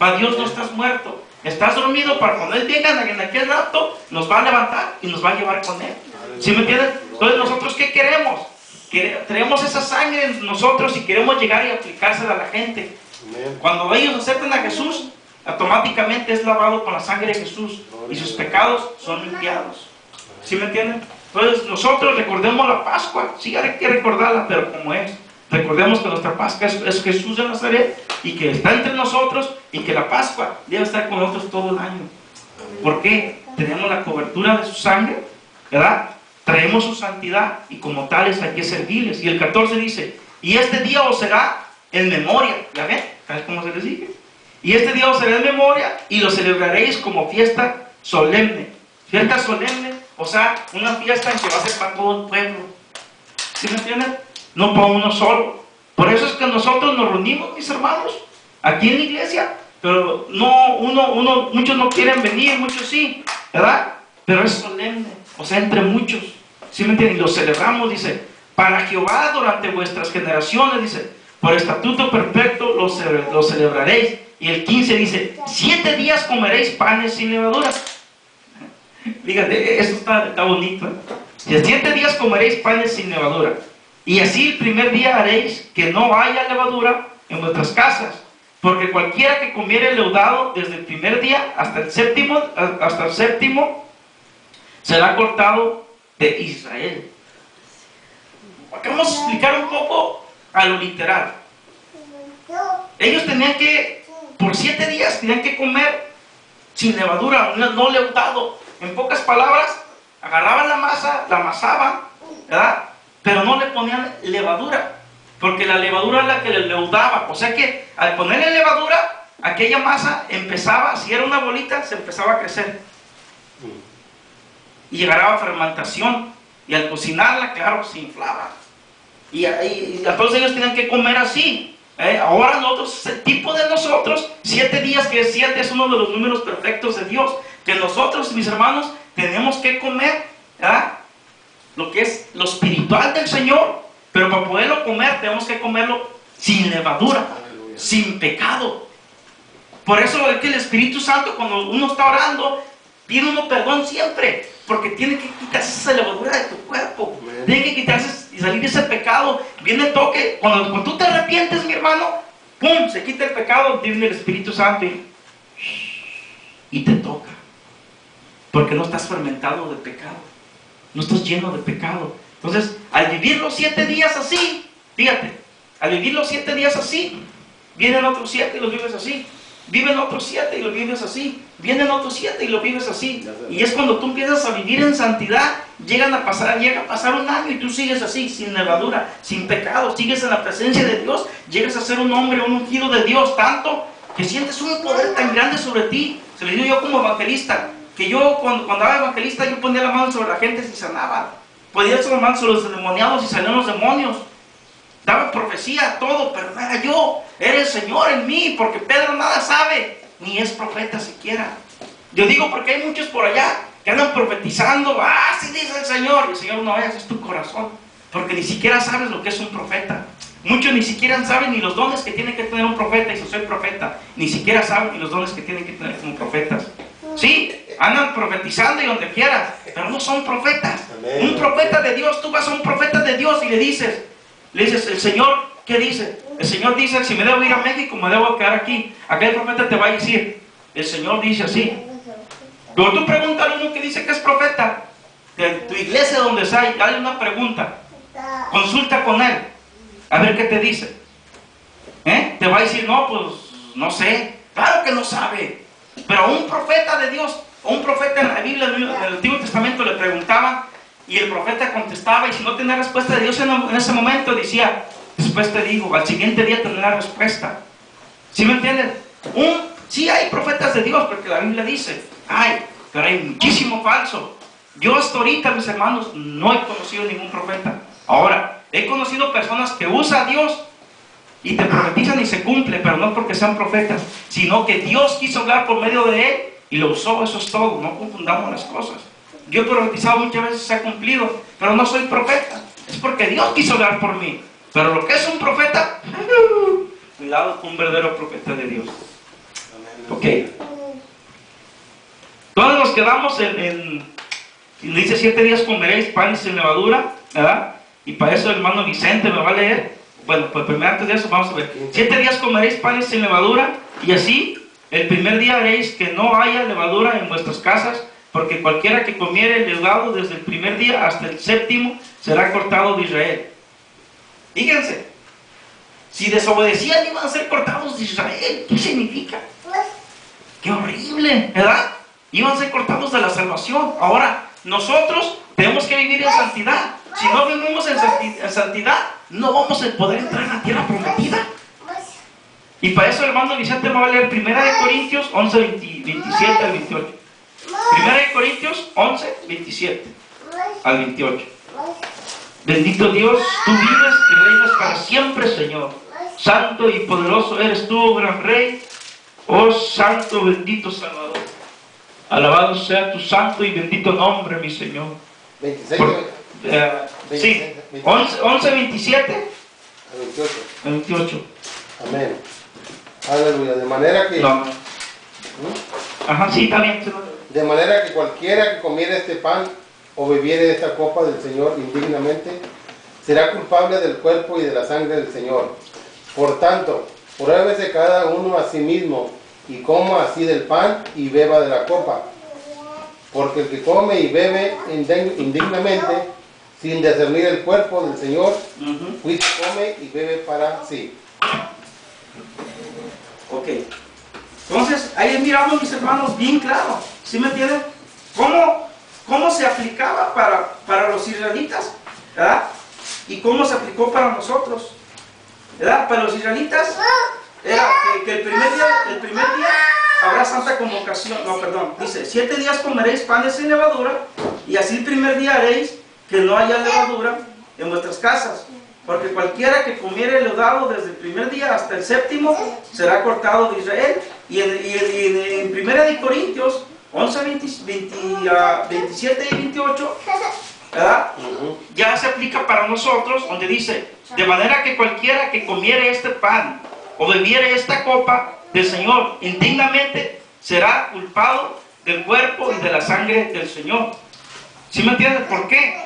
Para Dios no estás muerto. Estás dormido para cuando Él venga en aquel rato, nos va a levantar y nos va a llevar con Él. ¿Sí me entienden? Entonces nosotros, ¿qué queremos? Tenemos esa sangre en nosotros y queremos llegar y aplicársela a la gente. Cuando ellos aceptan a Jesús, automáticamente es lavado con la sangre de Jesús y sus pecados son limpiados. ¿Sí me entienden? Entonces nosotros recordemos la Pascua. Sí, hay que recordarla, pero como es. Recordemos que nuestra Pascua es Jesús de Nazaret y que está entre nosotros y que la Pascua debe estar con nosotros todo el año. ¿Por qué? Tenemos la cobertura de su sangre, ¿verdad? Traemos su santidad y como tales hay que servirles. Y el 14 dice, y este día os será en memoria. ¿Ya ven? ¿Sabes cómo se les dice? Y este día os será en memoria y lo celebraréis como fiesta solemne. Fiesta solemne, o sea, una fiesta en que va a ser para todo el pueblo. ¿Sí me entienden? No para uno solo. Por eso es que nosotros nos reunimos, mis hermanos, aquí en la iglesia. Pero no, muchos no quieren venir, muchos sí, ¿verdad? Pero es solemne, o sea, entre muchos. ¿Sí me entienden? Y lo celebramos, dice, para Jehová durante vuestras generaciones, dice, por estatuto perfecto lo celebraréis. Y el 15 dice, 7 días comeréis panes sin levadura. Fíjate, eso está bonito, ¿eh? 7 días comeréis panes sin levadura. Y así el primer día haréis que no haya levadura en vuestras casas. Porque cualquiera que comiere leudado desde el primer día hasta el séptimo será cortado de Israel. Acá vamos a explicar un poco a lo literal. Ellos tenían que, por 7 días, tenían que comer sin levadura, no leudado. En pocas palabras, agarraban la masa, la amasaban, ¿verdad? Pero no le ponían levadura, porque la levadura es la que le leudaba. O sea que al ponerle levadura, aquella masa empezaba, si era una bolita, se empezaba a crecer. Y llegaba a fermentación. Y al cocinarla, claro, se inflaba. Y entonces ellos tenían que comer así. Ahora nosotros, el tipo de nosotros, 7 días, que 7 es uno de los números perfectos de Dios. Que nosotros, mis hermanos, tenemos que comer, ¿verdad? Lo que es lo espiritual del Señor, pero para poderlo comer tenemos que comerlo sin levadura, sin pecado. Por eso es que el Espíritu Santo, cuando uno está orando, pide uno perdón siempre, porque tiene que quitarse esa levadura de tu cuerpo, tiene que quitarse y salir de ese pecado. Viene el toque, cuando tú te arrepientes, mi hermano, ¡pum!, se quita el pecado, viene el Espíritu Santo y te toca, porque no estás fermentado de pecado. No estás lleno de pecado. Entonces, al vivir los 7 días así, fíjate, al vivir los 7 días así, vienen otros 7 y los vives así. Viven otros 7 y los vives así. Vienen otros 7 y los vives así. Y es cuando tú empiezas a vivir en santidad, llega a pasar un año y tú sigues así, sin levadura, sin pecado, sigues en la presencia de Dios, llegas a ser un hombre, un ungido de Dios, tanto que sientes un poder tan grande sobre ti. Se lo digo yo como evangelista, que yo cuando era evangelista, yo ponía la mano sobre la gente y sanaba. Ponía la mano sobre los endemoniados y salían los demonios. Daba profecía, todo, pero no era yo, era el Señor en mí, porque Pedro nada sabe, ni es profeta siquiera. Yo digo porque hay muchos por allá que andan profetizando, así dice el Señor, y el Señor, no, ese es tu corazón, porque ni siquiera sabes lo que es un profeta. Muchos ni siquiera saben ni los dones que tiene que tener un profeta, y si soy profeta, ni siquiera saben ni los dones que tienen que tener como profetas. Sí, andan profetizando y donde quieras, pero no son profetas. Un profeta de Dios, tú vas a un profeta de Dios y le dices, el Señor, ¿qué dice? El Señor dice, si me debo ir a México, me debo quedar aquí. Aquel profeta te va a decir, el Señor dice así. Pero tú preguntas a uno que dice que es profeta, de tu iglesia donde sea, dale una pregunta, consulta con él, a ver qué te dice. Te va a decir, no, pues, no sé. Claro que no sabe. Pero a un profeta de Dios, o un profeta en la Biblia, en el Antiguo Testamento, le preguntaban, y el profeta contestaba, y si no tenía respuesta de Dios en ese momento, decía, después te digo, al siguiente día tendrá respuesta. ¿Sí me entienden? Sí hay profetas de Dios, porque la Biblia dice, pero hay muchísimo falso. Yo hasta ahorita, mis hermanos, no he conocido ningún profeta. Ahora, he conocido personas que usan a Dios y te profetizan y se cumple, pero no porque sean profetas, sino que Dios quiso hablar por medio de él y lo usó. Eso es todo, no confundamos las cosas. Yo he profetizado muchas veces, se ha cumplido, pero no soy profeta. Es porque Dios quiso hablar por mí. Pero lo que es un profeta, cuidado con un verdadero profeta de Dios. Ok. Todos nos quedamos dice 7 días comeréis pan sin levadura, ¿verdad? Y para eso el hermano Vicente me va a leer. Bueno, pues primero antes de eso vamos a ver. 7 días comeréis panes sin levadura, y así el primer día haréis que no haya levadura en vuestras casas, porque cualquiera que comiere levado desde el primer día hasta el séptimo será cortado de Israel. Fíjense, si desobedecían iban a ser cortados de Israel. ¿Qué significa? ¡Qué horrible! ¿Verdad? Iban a ser cortados de la salvación. Ahora, nosotros tenemos que vivir en santidad. Si no vivimos en santidad, no vamos a poder entrar en la tierra prometida. Y para eso el hermano Vicente me va a leer 1 Corintios 11, 27 al 28. 1 Corintios 11, 27 al 28. Bendito Dios, tú vives y reinas para siempre, Señor. Santo y poderoso eres tú, gran Rey. Oh santo, bendito Salvador. Alabado sea tu santo y bendito nombre, mi Señor. 26, sí, 11, 27 al 28. 28. Amén. Aleluya. De manera que... No. Ajá, sí, está bien. De manera que cualquiera que comiere este pan o bebiere esta copa del Señor indignamente, será culpable del cuerpo y de la sangre del Señor. Por tanto, pruébese cada uno a sí mismo, y coma así del pan y beba de la copa. Porque el que come y bebe indignamente, sin discernir el cuerpo del Señor, juicio come y bebe para sí. Ok. Entonces, ahí miramos, mis hermanos, bien claro. ¿Sí me entienden? ¿Cómo se aplicaba para los israelitas? ¿Verdad? Y cómo se aplicó para nosotros. ¿Verdad? Para los israelitas era que el primer día habrá santa convocación. No, perdón. Dice, 7 días comeréis panes sin levadura, y así el primer día haréis que no haya levadura en vuestras casas. Porque cualquiera que comiere leudado desde el primer día hasta el séptimo será cortado de Israel. Y en 1 Corintios 11, 27 y 28, ¿verdad? Ya se aplica para nosotros, donde dice, de manera que cualquiera que comiere este pan o bebiere esta copa del Señor indignamente será culpado del cuerpo y de la sangre del Señor. ¿Sí me entienden? ¿Por qué?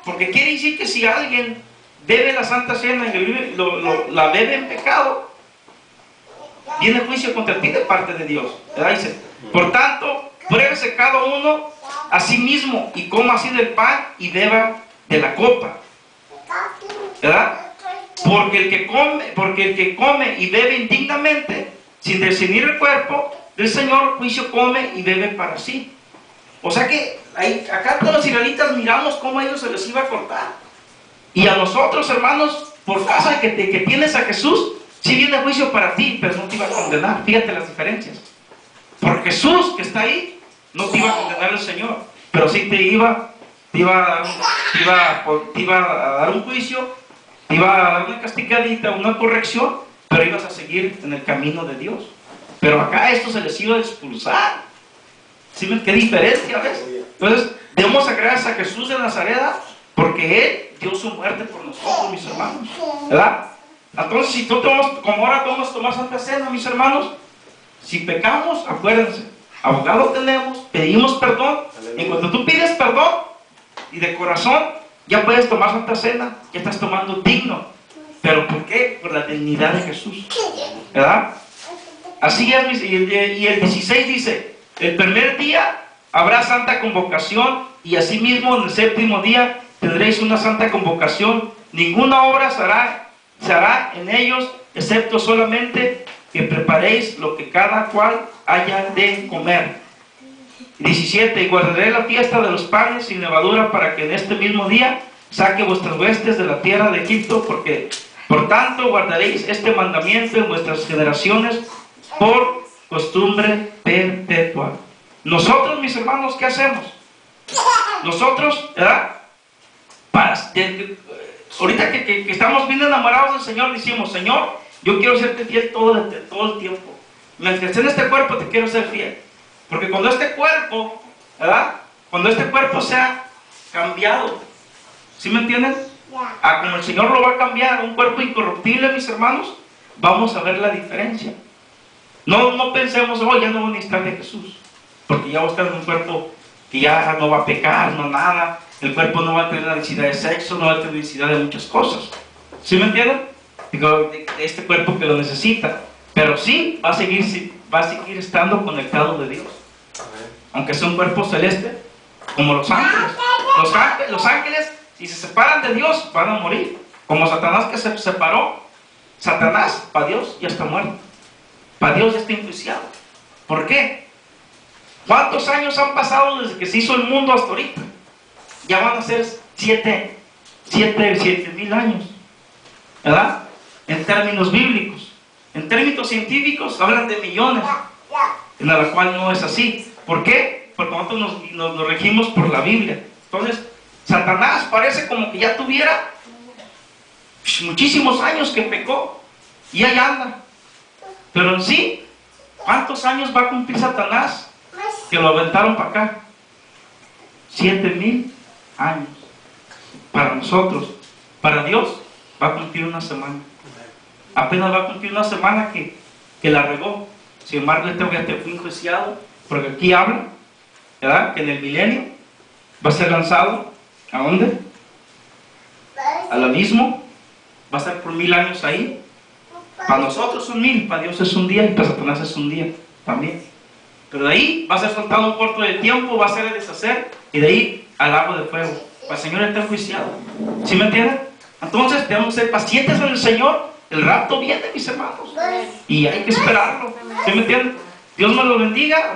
Porque quiere decir que si alguien bebe la Santa Cena y la bebe en pecado, viene juicio contra ti de parte de Dios. ¿Verdad? Dice, por tanto, pruébese cada uno a sí mismo y coma así del pan y beba de la copa. ¿Verdad? Porque el que come y bebe indignamente, sin discernir el cuerpo del Señor, juicio come y bebe para sí. O sea que acá todos los israelitas miramos cómo a ellos se les iba a cortar. Y a nosotros, hermanos, por causa de que tienes a Jesús, sí viene juicio para ti, pero no te iba a condenar. Fíjate las diferencias. Por Jesús que está ahí, no te iba a condenar el Señor, pero sí te iba a dar un juicio, te iba a dar una castigadita, una corrección, pero ibas a seguir en el camino de Dios. Pero acá a esto se les iba a expulsar. ¿Sí ven qué diferencia, ves? Entonces, debemos gracias a Jesús de Nazaret, porque Él dio su muerte por nosotros, mis hermanos. ¿Verdad? Entonces, si tú como ahora vamos a tomar Santa Cena, mis hermanos, si pecamos, acuérdense, abogado tenemos, pedimos perdón, y cuando tú pides perdón, y de corazón, ya puedes tomar Santa Cena, ya estás tomando digno. ¿Pero por qué? Por la dignidad de Jesús. ¿Verdad? Así es, y el 16 dice, el primer día habrá santa convocación, y asimismo en el séptimo día tendréis una santa convocación. Ninguna obra se hará en ellos, excepto solamente que preparéis lo que cada cual haya de comer. 17. Y guardaré la fiesta de los panes sin levadura, para que en este mismo día saque vuestras huestes de la tierra de Egipto, porque por tanto guardaréis este mandamiento en vuestras generaciones por costumbre perpetua. Nosotros, mis hermanos, ¿qué hacemos? Nosotros, ¿verdad? Ahorita que estamos bien enamorados del Señor, decimos, Señor, yo quiero serte fiel todo el tiempo. Mientras esté en este cuerpo, te quiero ser fiel. Porque cuando este cuerpo, ¿verdad? Cuando este cuerpo sea cambiado, ¿sí me entienden? Como el Señor lo va a cambiar, un cuerpo incorruptible, mis hermanos, vamos a ver la diferencia. No pensemos, oh, ya no voy a necesitar de Jesús, porque ya voy a estar en un cuerpo que ya no va a pecar, no nada. El cuerpo no va a tener la necesidad de sexo, no va a tener necesidad de muchas cosas. ¿Sí me entienden? Digo, de este cuerpo que lo necesita. Pero sí va a seguir estando conectado de Dios. Aunque sea un cuerpo celeste, como los ángeles. Los ángeles, si se separan de Dios, van a morir. Como Satanás, que se separó. Satanás, para Dios, ya está muerto. Para Dios ya está enjuiciado. ¿Por qué? ¿Cuántos años han pasado desde que se hizo el mundo hasta ahorita? Ya van a ser 7,000 años, ¿verdad? En términos bíblicos. En términos científicos hablan de millones, en la cual no es así. ¿Por qué? Porque nosotros nos regimos por la Biblia. Entonces, Satanás parece como que ya tuviera muchísimos años que pecó y ahí anda. Pero en sí, ¿cuántos años va a cumplir Satanás que lo aventaron para acá? 7,000 años. Para nosotros, para Dios, va a cumplir una semana. Apenas va a cumplir una semana que la regó. Sin embargo, este ya fue enjuiciado, porque aquí habla, ¿verdad? Que en el milenio va a ser lanzado. ¿A dónde? Al abismo. Va a estar por 1000 años ahí. Para nosotros son 1000, para Dios es un día, y para Satanás es un día también. Pero de ahí va a ser soltado un corto de tiempo, va a ser el deshacer, y de ahí al lago de fuego. El Señor está enjuiciado. ¿Sí me entienden? Entonces tenemos que ser pacientes en el Señor. El rapto viene, mis hermanos, y hay que esperarlo. ¿Sí me entienden? Dios me lo bendiga.